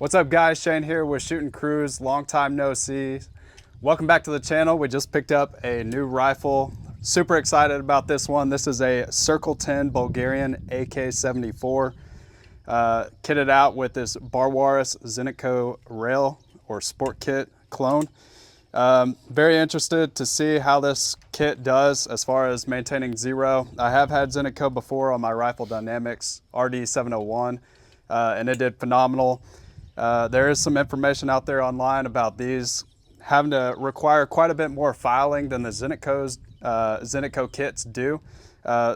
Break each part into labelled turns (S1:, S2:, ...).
S1: What's up guys, Shane here with Shooting Crews, long time no see. Welcome back to the channel. We just picked up a new rifle. Super excited about this one. This is a Circle 10 Bulgarian AK-74. Kitted out with this Barwarus Zenitco rail or sport kit clone. Very interested to see how this kit does as far as maintaining zero. I have had Zenitco before on my Rifle Dynamics RD701 and it did phenomenal. There is some information out there online about these having to require quite a bit more filing than the Zenitco kits do.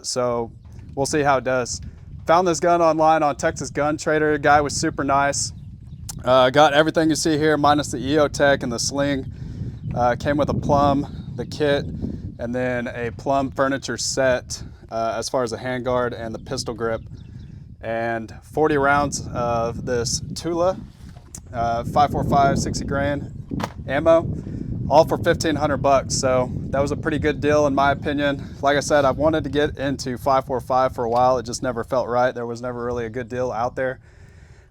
S1: So we'll see how it does. Found this gun online on Texas Gun Trader. The guy was super nice. Got everything you see here minus the EOTech and the sling. Came with a plum, the kit, and then a plum furniture set as far as the handguard and the pistol grip. And 40 rounds of this Tula 545 60 grain ammo, all for 1,500 bucks. So that was a pretty good deal in my opinion. Like I said, I've wanted to get into 545 for a while. It just never felt right. There was never really a good deal out there.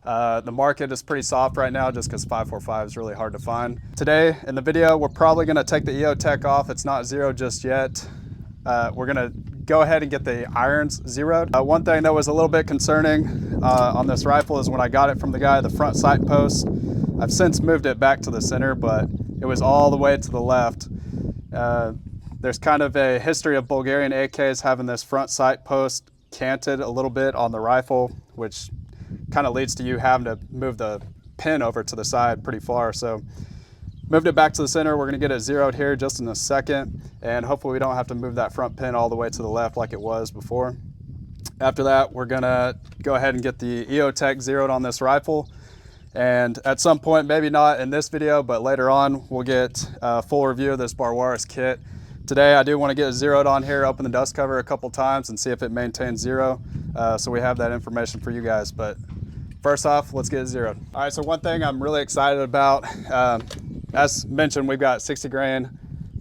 S1: The market is pretty soft right now just because 545 is really hard to find. Today in the video, we're probably going to take the EOTech off. It's not zero just yet. We're going to go ahead and get the irons zeroed. One thing that was a little bit concerning on this rifle is when I got it from the guy, the front sight post. I've since moved it back to the center, but it was all the way to the left. There's kind of a history of Bulgarian AKs having this front sight post canted a little bit on the rifle, which kind of leads to you having to move the pin over to the side pretty far. So moved it back to the center. We're going to get it zeroed here just in a second, and hopefully we don't have to move that front pin all the way to the left like it was before. After that, we're going to go ahead and get the EOTech zeroed on this rifle, and at some point, maybe not in this video, but later on, we'll get a full review of this Barwarus kit. Today, I do want to get it zeroed on here, open the dust cover a couple times and see if it maintains zero, so we have that information for you guys. But first off, let's get it zeroed. All right, so one thing I'm really excited about, as mentioned, we've got 60 grain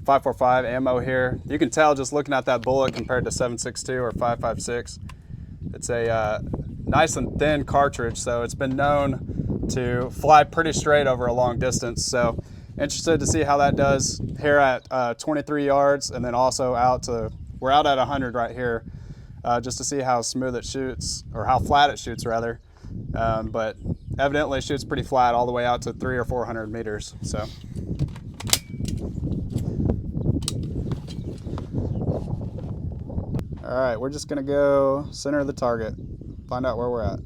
S1: 545 ammo here. You can tell just looking at that bullet compared to 7.62 or 5.56. It's a nice and thin cartridge, so it's been known to fly pretty straight over a long distance. So interested to see how that does here at 23 yards, and then also out to, we're out at 100 right here, just to see how smooth it shoots, or how flat it shoots rather. But evidently it shoots pretty flat all the way out to 300 or 400 meters. So all right, we're just gonna go center of the target, find out where we're at.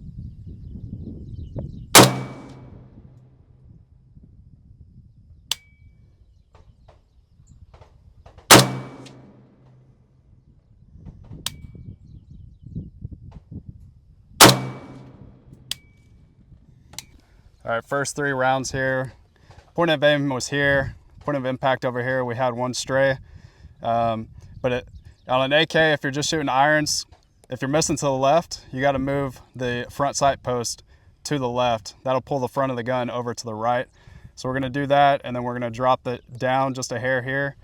S1: All right, first 3 rounds here. Point of aim was here. Point of impact over here. We had one stray. But on an AK, if you're just shooting irons, if you're missing to the left, you got to move the front sight post to the left. That'll pull the front of the gun over to the right. So we're going to do that, and then we're going to drop it down just a hair here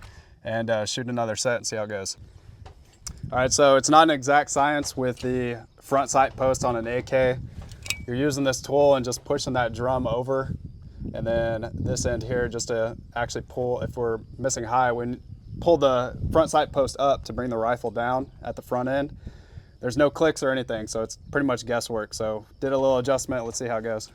S1: and shoot another set and see how it goes. All right, so it's not an exact science with the front sight post on an AK. You're using this tool and just pushing that drum over, and then this end here just to actually pull, if we're missing high, we pull the front sight post up to bring the rifle down at the front end. There's no clicks or anything, so it's pretty much guesswork. So did a little adjustment, let's see how it goes.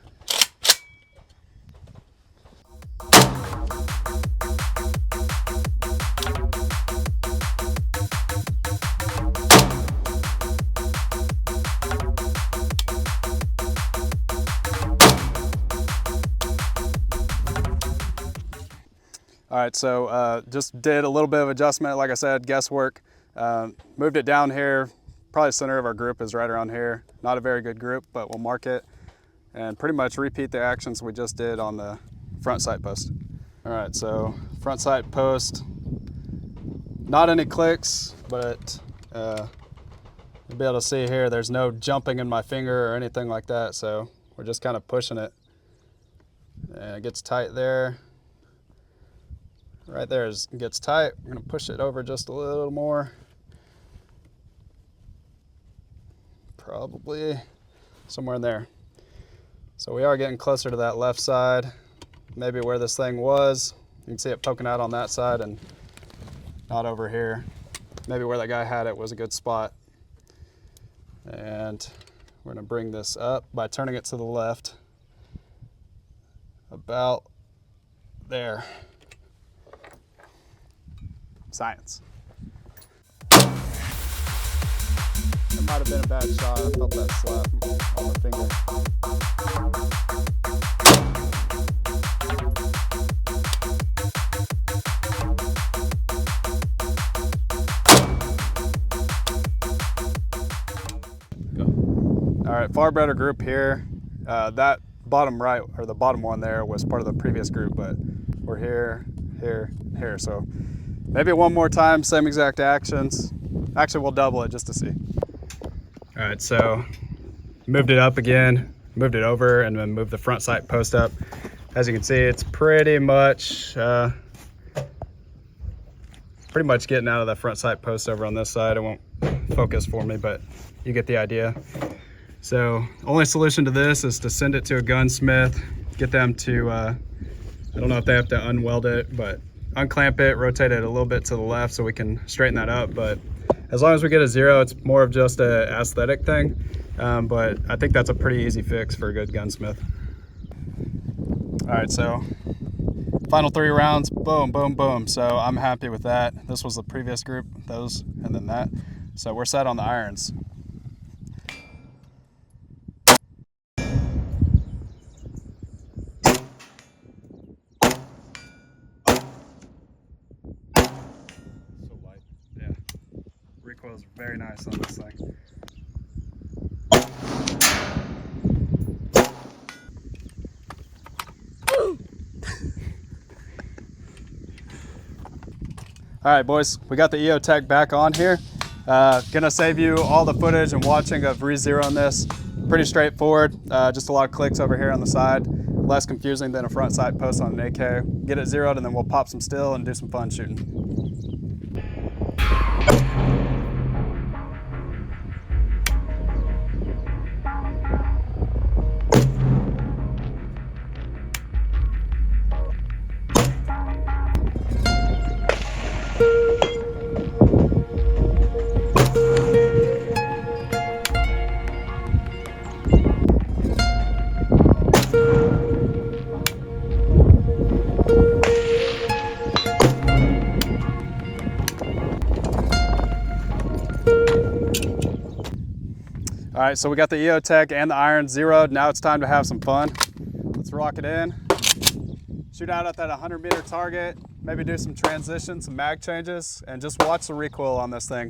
S1: All right, so just did a little bit of adjustment, like I said, guesswork. Moved it down here, probably the center of our group is right around here. Not a very good group, but we'll mark it and pretty much repeat the actions we just did on the front sight post. All right, so front sight post, not any clicks, but you'll be able to see here, there's no jumping in my finger or anything like that. So we're just kind of pushing it, and it gets tight there. Right there it gets tight. We're going to push it over just a little more. Probably somewhere in there. So we are getting closer to that left side, maybe where this thing was. You can see it poking out on that side and not over here. Maybe where that guy had it was a good spot. And we're gonna bring this up by turning it to the left. About there. Science. It might have been a bad shot. I felt that slap on the finger. Go. All right, far better group here. That bottom right, or the bottom one there, was part of the previous group, but we're here, here, here. So maybe one more time, same exact actions. Actually, we'll double it just to see. All right, so moved it up again, moved it over, and then moved the front sight post up. As you can see, it's pretty much getting out of the front sight post over on this side. It won't focus for me, but you get the idea. So only solution to this is to send it to a gunsmith, get them to, I don't know if they have to unweld it, but unclamp it, rotate it a little bit to the left so we can straighten that up. But as long as we get a 0, it's more of just a aesthetic thing. But I think that's a pretty easy fix for a good gunsmith. All right, so final 3 rounds, boom, boom, boom. So I'm happy with that. This was the previous group, those, and then that. So we're set on the irons. Recoil's very nice on this thing. All right, boys, we got the EOTech back on here. Gonna save you all the footage and watching of re-zeroing this. Pretty straightforward, just a lot of clicks over here on the side. Less confusing than a front sight post on an AK. Get it zeroed and then we'll pop some still and do some fun shooting. All right, so we got the EOTech and the iron zeroed. Now it's time to have some fun. Let's rock it in. Shoot out at that 100-meter target, maybe do some transitions, some mag changes, and just watch the recoil on this thing.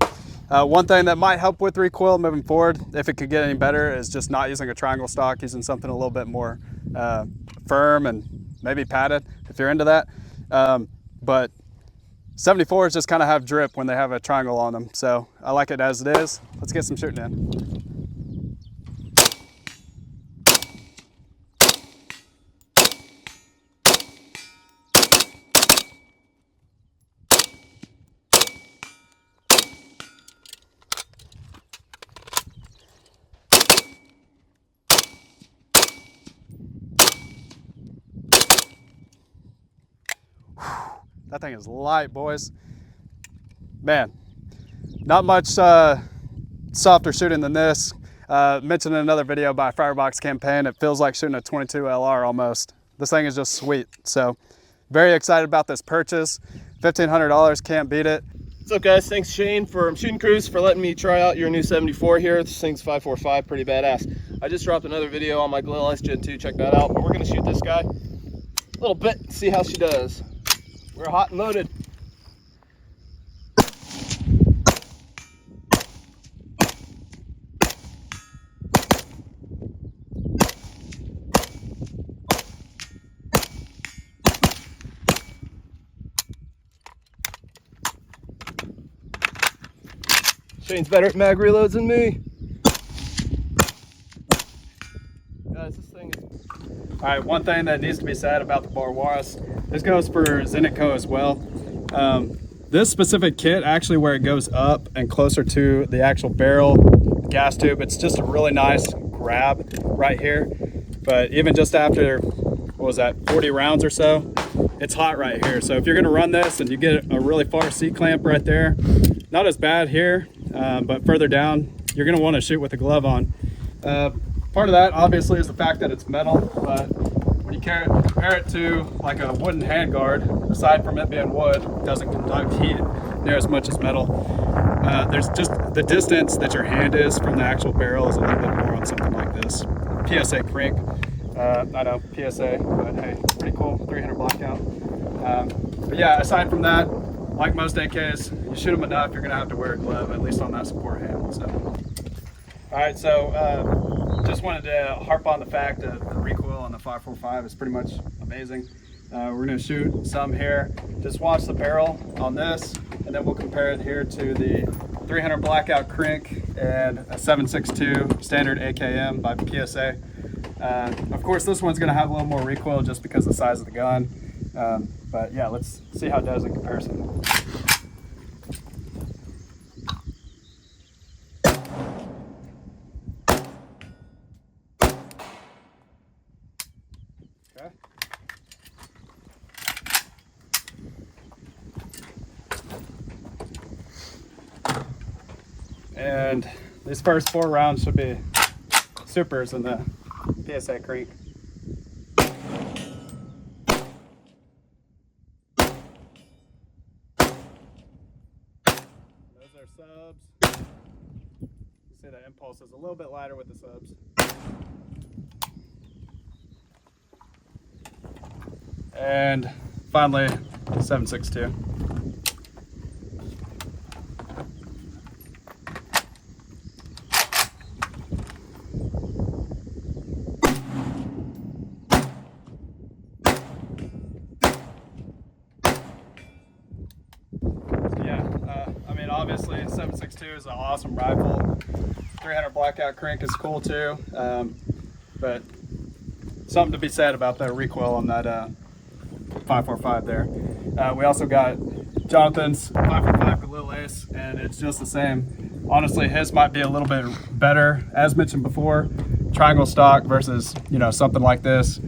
S1: One thing that might help with recoil moving forward, if it could get any better, is just not using a triangle stock, using something a little bit more firm and maybe padded, if you're into that. But 74s just kind of have drip when they have a triangle on them. So I like it as it is. Let's get some shooting in. That thing is light, boys. Man, not much softer shooting than this. Mentioned in another video by Firebox Campaign, it feels like shooting a 22 LR almost. This thing is just sweet. So very excited about this purchase. $1,500, can't beat it.
S2: What's up, guys? Thanks Shane from Shooting Cruise for letting me try out your new 74 here. This thing's 545, pretty badass. I just dropped another video on my Glil S Gen 2, check that out. But we're gonna shoot this guy a little bit, see how she does. We're hot and loaded. Shane's better at mag reloads than me. Guys, this thing is...
S1: All right, one thing that needs to be said about the Barwarus, this goes for Zenitco as well. This specific kit, actually where it goes up and closer to the actual barrel, gas tube, it's just a really nice grab right here. But even just after, what was that, 40 rounds or so, it's hot right here. So if you're gonna run this and you get a really far C-clamp right there, not as bad here, but further down, you're gonna wanna shoot with a glove on. Part of that obviously is the fact that it's metal, but when you compare it to like a wooden handguard, aside from it being wood, it doesn't conduct heat near as much as metal. There's just the distance that your hand is from the actual barrel is a little bit more on something like this. PSA crank. I know, PSA, but hey, pretty cool, 300 blackout. But yeah, aside from that, like most AKs, you shoot them enough, you're gonna have to wear a glove, at least on that support hand. So, all right, so just wanted to harp on the fact that the recoil on the 545 is pretty much amazing. We're gonna shoot some here. Just watch the barrel on this, and then we'll compare it here to the 300 blackout crank and a 7.62 standard AKM by PSA. Of course, this one's gonna have a little more recoil just because of the size of the gun. But yeah, let's see how it does in comparison. Okay. And these first 4 rounds should be supers in the PSA crank. Those are subs. You see the impulse is a little bit lighter with the subs. And finally, 7.62. I mean, obviously 7.62 is an awesome rifle. 300 blackout crank is cool too, but something to be said about the recoil on that 545 there. We also got Jonathan's 545 Galil Ace, and it's just the same. Honestly, his might be a little bit better, as mentioned before. Triangle stock versus, you know, something like this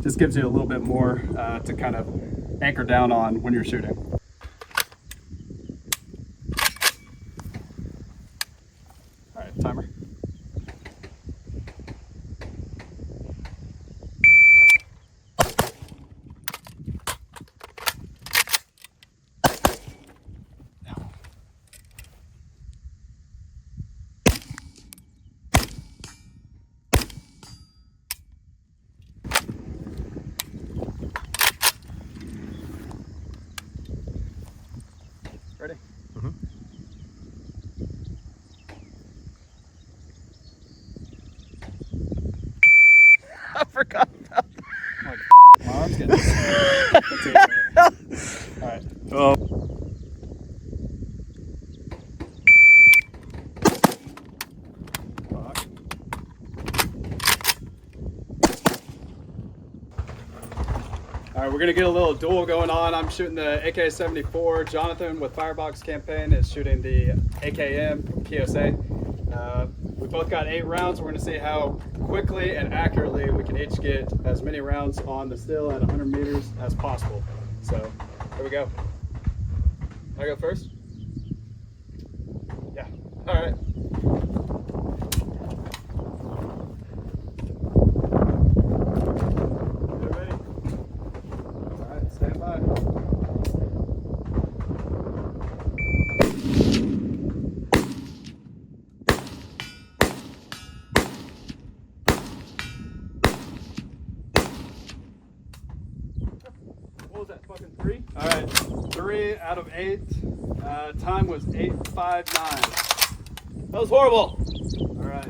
S1: just gives you a little bit more to kind of anchor down on when you're shooting. All right, timer. Ready?
S2: Mm-hmm. I forgot about that.
S1: My arm's getting all right.
S2: Oh.
S1: All right, we're gonna get a little duel going on. I'm shooting the AK-74. Jonathan with Firebox Campaign is shooting the AKM PSA. We both got 8 rounds. We're gonna see how quickly and accurately we can each get as many rounds on the still at 100 meters as possible. So here we go. I go first? Yeah. All right. What was that, fucking 3? All right, 3 out of 8. Time was 8:59.
S2: That was horrible.
S1: All right.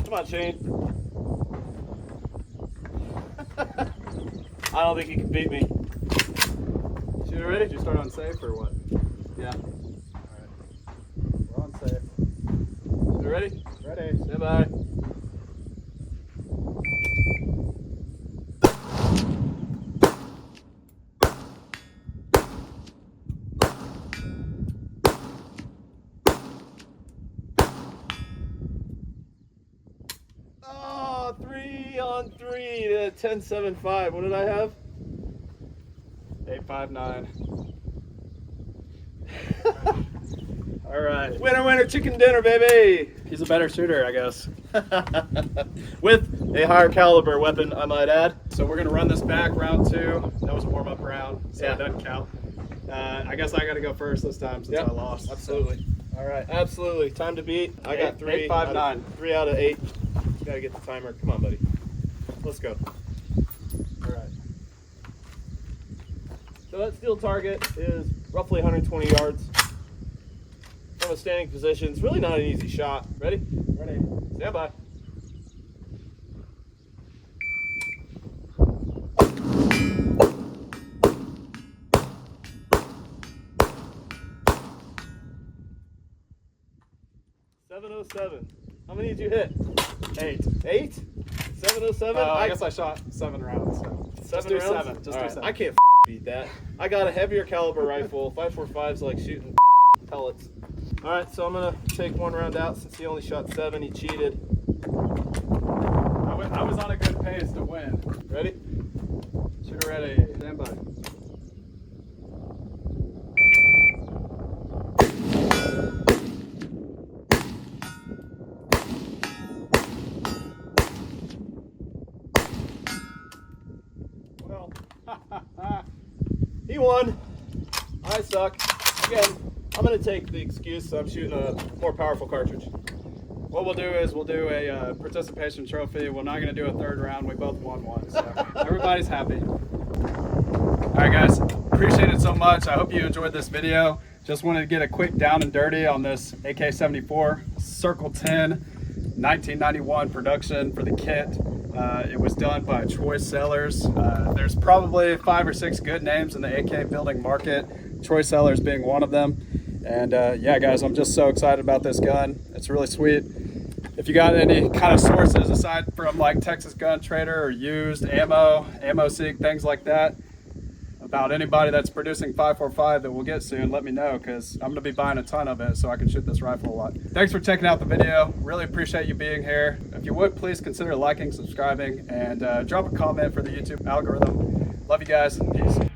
S2: Come on, Shane. I don't think you can beat me.
S1: Shooter ready? Did you start on safe or what? Yeah. All right. We're on safe.
S2: Shooter ready?
S1: Ready.
S2: Stand by.
S1: Oh, 3
S2: a 10.75. What did I have?
S1: 859.
S2: All right. Winner, winner, chicken dinner, baby.
S1: He's a better shooter, I guess.
S2: With a higher caliber weapon, I might add.
S1: So we're gonna run this back, round 2. That was a warm-up round, so
S2: Yeah.
S1: it doesn't count. I guess I gotta go first this time since
S2: Yep.
S1: I lost.
S2: Absolutely.
S1: All right.
S2: Absolutely. Time to beat. I got 3.
S1: 859.
S2: 3 out of 8. Gotta get the timer. Come on, buddy. Let's go.
S1: All right.
S2: So that steel target is roughly 120 yards. From a standing position, it's really not an easy shot. Ready?
S1: Ready.
S2: Stand by. .707. How many did you hit?
S1: 8.
S2: 8? 707?
S1: I guess I shot 7 rounds. So. Just do
S2: rounds?
S1: 7. Just
S2: All
S1: do
S2: right,
S1: 7.
S2: I can't beat that. I got a heavier caliber rifle. 5.45's like shooting pellets. All right, so I'm gonna take 1 round out since he only shot 7. He cheated.
S1: I was on a good pace to win.
S2: Ready?
S1: Shooter ready. Stand by.
S2: Well, he won. I suck. Again, I'm gonna take the excuse I'm shooting a more powerful cartridge.
S1: What we'll do is we'll do a participation trophy. We're not going to do a 3rd round. We both won 1, so everybody's happy. All right, guys. Appreciate it so much. I hope you enjoyed this video. Just wanted to get a quick down and dirty on this AK-74 Circle 10 1991 production for the kit. It was done by Troy Sellers. There's probably 5 or 6 good names in the AK building market, Troy Sellers being one of them. And yeah, guys, I'm just so excited about this gun. It's really sweet. If you got any kind of sources aside from like Texas Gun Trader or used ammo, AmmoSeek, things like that, about anybody that's producing 5.45 that we'll get soon, let me know, because I'm going to be buying a ton of it so I can shoot this rifle a lot. Thanks for checking out the video. Really appreciate you being here. If you would, please consider liking, subscribing, and drop a comment for the YouTube algorithm. Love you guys. Peace.